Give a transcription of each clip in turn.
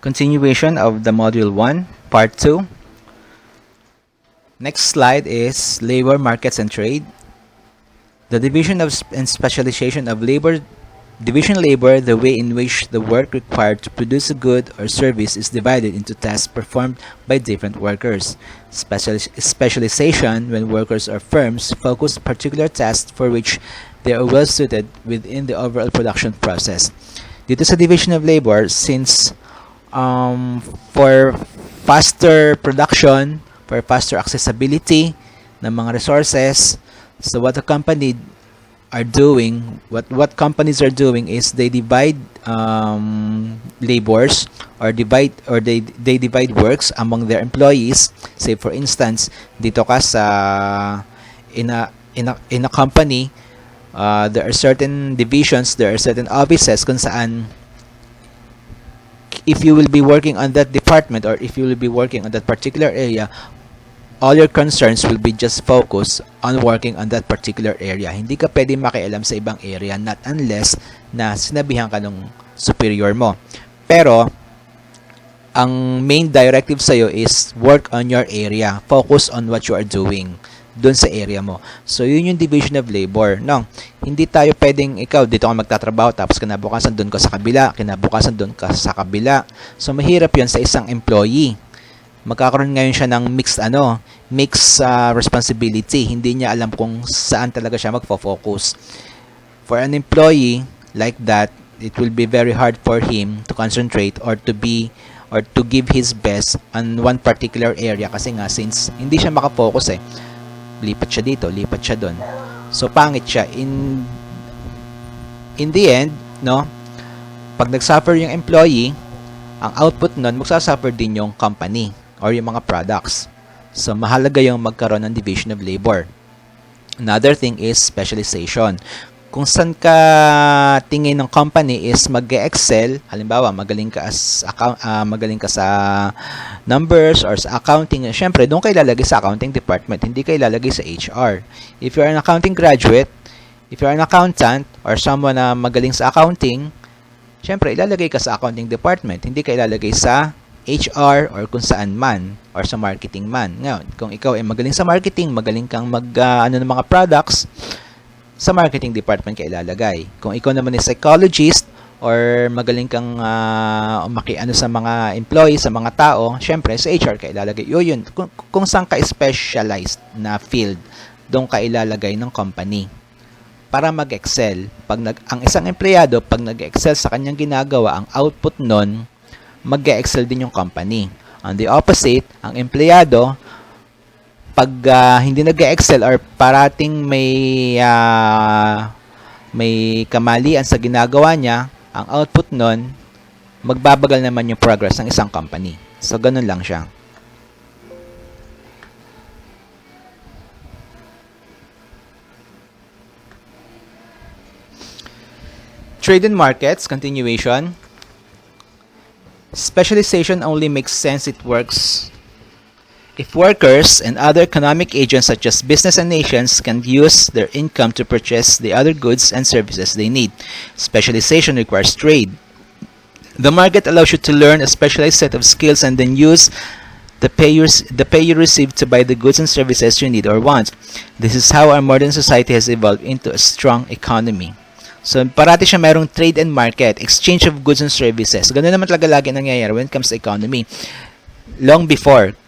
Continuation of the Module 1, Part 2. Next slide is labor markets and trade. The division of and specialization of labor. Division labor, the way in which the work required to produce a good or service is divided into tasks performed by different workers. Specialization, when workers or firms focus particular tasks for which they are well suited within the overall production process. Dito sa division of labor, since for faster production, for faster accessibility ng mga resources, so what the company are doing, what companies are doing is they divide labors or they divide works among their employees. Say for instance, dito ka sa in a company, there are certain divisions, there are certain offices kung saan if you will be working on that department or if you will be working on that particular area, all your concerns will be just focused on working on that particular area. Hindi ka pwede makialam sa ibang area, not unless na sinabihan ka ng superior mo. Pero, ang main directive sa'yo is work on your area. Focus on what you are doing doon sa area mo. So, yun yung division of labor. No, hindi tayo pwedeng ikaw, dito ka magtatrabaho, tapos kinabukasan doon ka sa kabila, kinabukasan doon ka sa kabila. So, mahirap yun sa isang employee. Magkakaroon ngayon siya ng mixed responsibility. Hindi niya alam kung saan talaga siya magfo-focus. For an employee like that, it will be very hard for him to concentrate or to give his best on one particular area kasi nga since hindi siya makafocus lipat siya dito, lipat siya doon. So pangit siya in the end, no? Pag nagsuffer yung employee, ang output nun magsasuffer din yung company or yung mga products. So, mahalaga yung magkaroon ng division of labor. Another thing is specialization. Kung saan ka tingin ng company is mag-excel, halimbawa, magaling ka sa numbers or sa accounting, syempre, doon kayo ilalagay sa accounting department, hindi kayo ilalagay sa HR. If you're an accounting graduate, if you're an accountant, or someone na magaling sa accounting, syempre, ilalagay ka sa accounting department, hindi kayo ilalagay sa HR or kung saan man or sa marketing man. Ngayon, kung ikaw ay magaling sa marketing, magaling kang ng mga products, sa marketing department ka ilalagay. Kung ikaw naman ay psychologist or magaling kang sa mga employees, sa mga tao, syempre sa HR ka ilalagay. Yun, kung saan ka specialized na field, doon ka ilalagay ng company para mag-excel. Ang isang empleyado, pag nag-excel sa kanyang ginagawa, ang output nun, mag-excel din yung company. On the opposite, ang empleyado, pag hindi nag-excel or parating may kamalian sa ginagawa niya, ang output nun, magbabagal naman yung progress ng isang company. So, ganun lang siya. Trade and markets, continuation. Specialization only makes sense if workers and other economic agents such as business and nations can use their income to purchase the other goods and services they need. Specialization requires trade. The market allows you to learn a specialized set of skills and then use the pay you receive to buy the goods and services you need or want. This is how our modern society has evolved into a strong economy. So, parati siya mayroong trade and market, exchange of goods and services. Ganun naman talaga lagi nangyayari when it comes to economy. Long before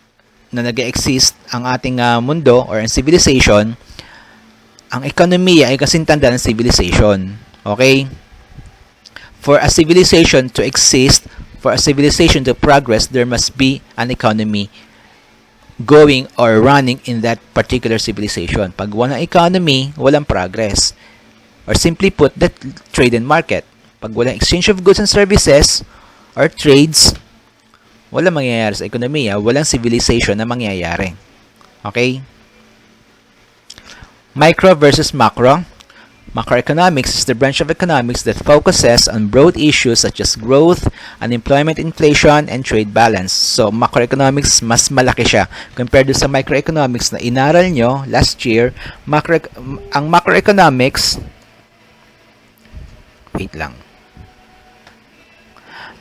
na nag-exist ang ating mundo or ang civilization, ang ekonomiya ay kasintanda ng civilization. Okay? For a civilization to exist, for a civilization to progress, there must be an economy going or running in that particular civilization. Pag walang economy, walang progress. Or simply put, that trade and market. Pag walang exchange of goods and services or trades, walang mangyayari sa ekonomiya, walang civilization na mangyayari. Okay? Micro versus macro. Macroeconomics is the branch of economics that focuses on broad issues such as growth, unemployment, inflation, and trade balance. So, macroeconomics, mas malaki siya compared sa microeconomics na inaral nyo last year. Ang macroeconomics, wait lang.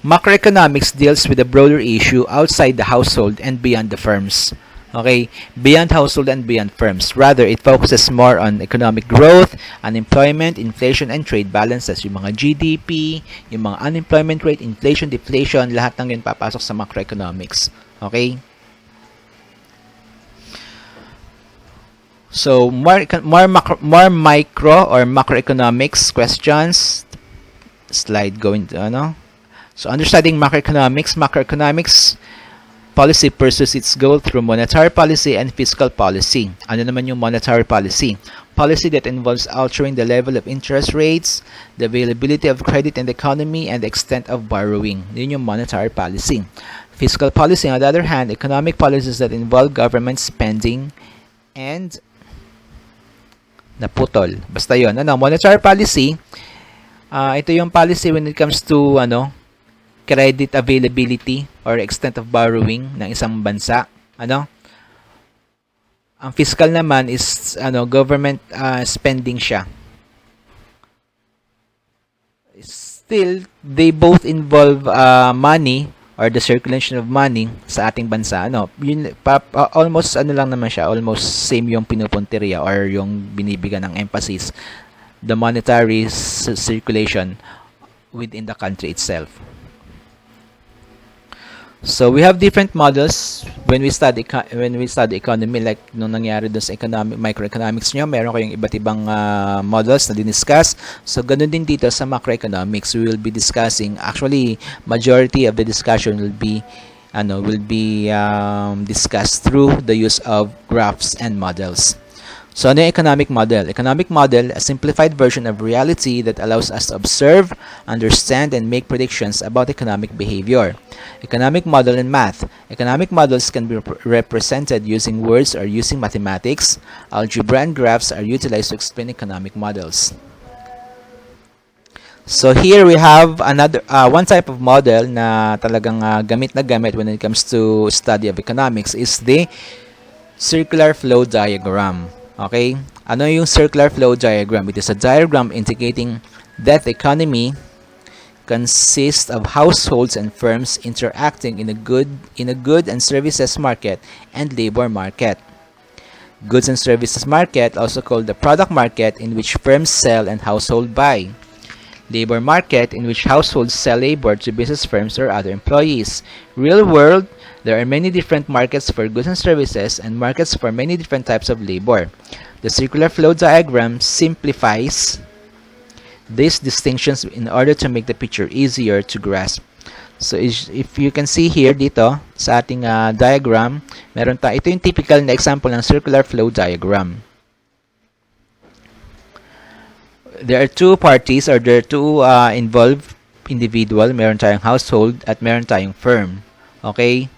Macroeconomics deals with a broader issue outside the household and beyond the firms. Okay, beyond household and beyond firms. Rather, it focuses more on economic growth, unemployment, inflation, and trade balances. Yung mga GDP, yung mga unemployment rate, inflation, deflation, lahat ng yun papasok sa macroeconomics. Okay? So, more micro or macroeconomics questions. Slide going to, So, understanding macroeconomics policy pursues its goal through monetary policy and fiscal policy. Ano naman yung monetary policy? Policy that involves altering the level of interest rates, the availability of credit in the economy, and the extent of borrowing. Yun yung monetary policy. Fiscal policy, on the other hand, economic policies that involve government spending and naputol. Basta yun. Monetary policy, ito yung policy when it comes to, credit availability or extent of borrowing ng isang bansa. Ang fiscal naman is government spending siya. Still, they both involve money or the circulation of money sa ating bansa. Almost lang naman siya, almost same yung pinupunteriya or yung binibigyan ng emphasis, the monetary circulation within the country itself. So we have different models when we study economy, like nung nangyari doon sa microeconomics nyo, meron kayong iba't ibang models na diniscuss. So ganun din dito sa macroeconomics, we will be discussing, actually majority of the discussion will be discussed through the use of graphs and models. So ano yung economic model? Economic model, a simplified version of reality that allows us to observe, understand, and make predictions about economic behavior. Economic model in math. Economic models can be represented using words or using mathematics. Algebra and graphs are utilized to explain economic models. So here we have another one type of model na talagang gamit na gamit when it comes to study of economics is the circular flow diagram. Okay? Ano yung circular flow diagram? It is a diagram indicating that the economy consists of households and firms interacting in a good and services market and labor market. Goods and services market, also called the product market, in which firms sell and households buy. Labor market, in which households sell labor to business firms or other employees. Real world, there are many different markets for goods and services and markets for many different types of labor. The circular flow diagram simplifies these distinctions in order to make the picture easier to grasp. So if you can see here dito sa ating diagram, ito yung typical na example ng circular flow diagram. There are two parties or there are two involved individual. Meron tayong household at meron tayong firm. Okay?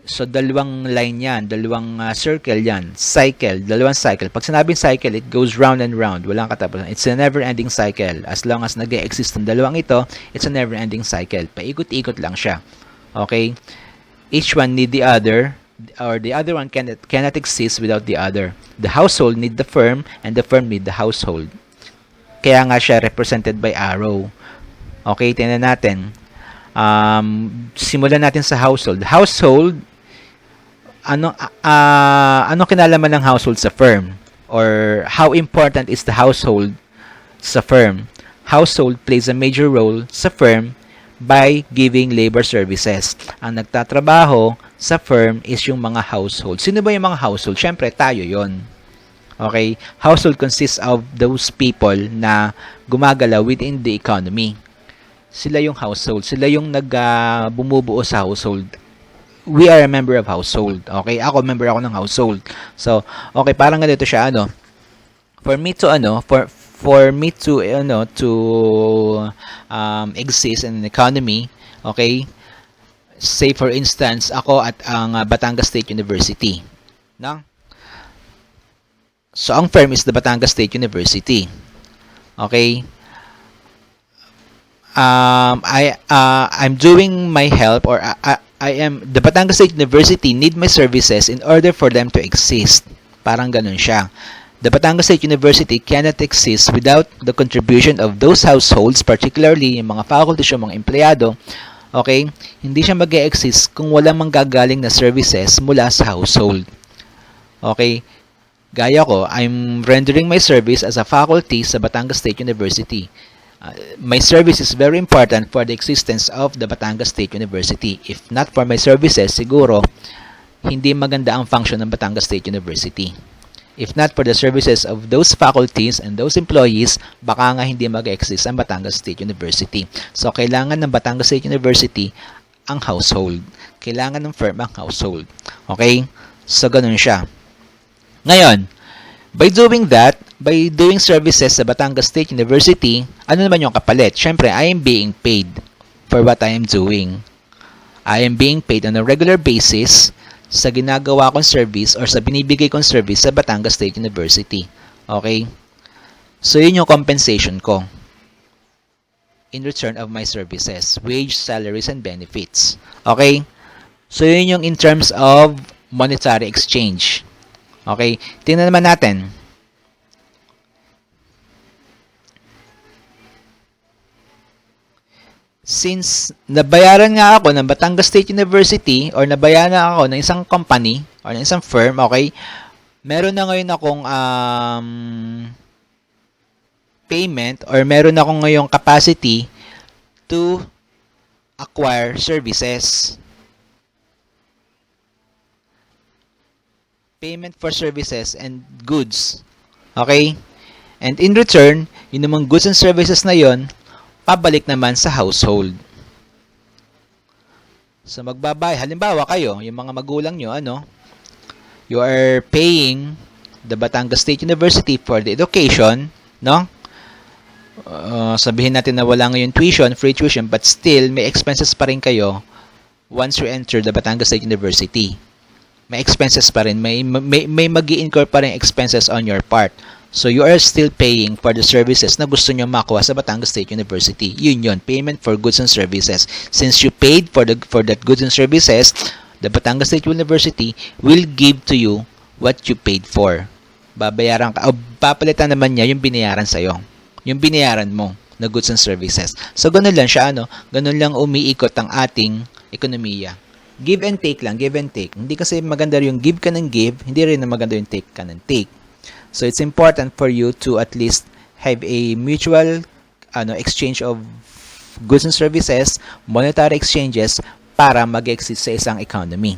So, dalawang line yan. Dalawang circle yan. Cycle. Dalawang cycle. Pag sinabing cycle, it goes round and round. Walang katapusan. It's a never-ending cycle. As long as nag-exist ang dalawang ito, it's a never-ending cycle. Paikot-ikot lang siya. Okay? Each one need the other, or the other one cannot exist without the other. The household need the firm, and the firm need the household. Kaya nga siya represented by arrow. Okay, tingnan natin. Simulan natin sa household. Household, ano kinalaman ng household sa firm? Or how important is the household sa firm? Household plays a major role sa firm by giving labor services. Ang nagtatrabaho sa firm is yung mga household. Sino ba yung mga household? Siyempre, tayo yon. Okay? Household consists of those people na gumagalaw within the economy. Sila yung household. Sila yung bumubuo sa household. We are a member of household. Okay? Member ako ng household. So, okay, parang ganito siya, For me to exist in an economy, okay? Say for instance, ako at ang Batangas State University, no? So ang firm is the Batangas State University. Okay? I'm doing my help, or the Batangas State University need my services in order for them to exist. Parang ganun siya. The Batangas State University cannot exist without the contribution of those households, particularly yung mga faculties, yung mga empleyado. Okay? Hindi siya mag-exist kung walang manggagaling na services mula sa household. Okay? Gaya ko, I'm rendering my service as a faculty sa Batangas State University. My service is very important for the existence of the Batangas State University. If not for my services, siguro, hindi maganda ang function ng Batangas State University. If not for the services of those faculties and those employees, baka nga hindi mag-exist ang Batangas State University. So, kailangan ng Batangas State University ang household. Kailangan ng firm ang household. Okay? So, ganun siya. Ngayon, by doing that, by doing services sa Batangas State University, ano naman yung kapalit? Siyempre, I am being paid for what I am doing. I am being paid on a regular basis sa ginagawa kong service or sa binibigay kong service sa Batangas State University. Okay? So, yun yung compensation ko in return of my services, wage, salaries, and benefits. Okay? So, yun yung in terms of monetary exchange. Okay? Tingnan naman natin. Since nabayaran nga ako ng Batangas State University or nabayaran ako ng isang company or ng isang firm, okay, meron na ngayon akong payment or meron ako ngayong capacity to acquire services. Payment for services and goods. Okay? And in return, yun namang goods and services na yon, pabalik naman sa household. So, magbabay. Halimbawa kayo, yung mga magulang nyo, you are paying the Batangas State University for the education, no? Sabihin natin na wala ngayon tuition, free tuition, but still, may expenses pa rin kayo once you enter the Batangas State University. May expenses pa rin. May mag-i-incur pa rin expenses on your part. So, you are still paying for the services na gusto nyo makuha sa Batangas State University. Yun. Payment for goods and services. Since you paid for that goods and services, the Batangas State University will give to you what you paid for. Babayaran ka, o papalitan naman niya yung binayaran sa'yo. Yung binayaran mo na goods and services. So, ganun lang siya, ganun lang umiikot ang ating ekonomiya. Give and take lang, give and take. Hindi kasi maganda yung give ka ng give, hindi rin na maganda yung take ka ng take. So, it's important for you to at least have a mutual exchange of goods and services, monetary exchanges, para mag-exist sa isang economy.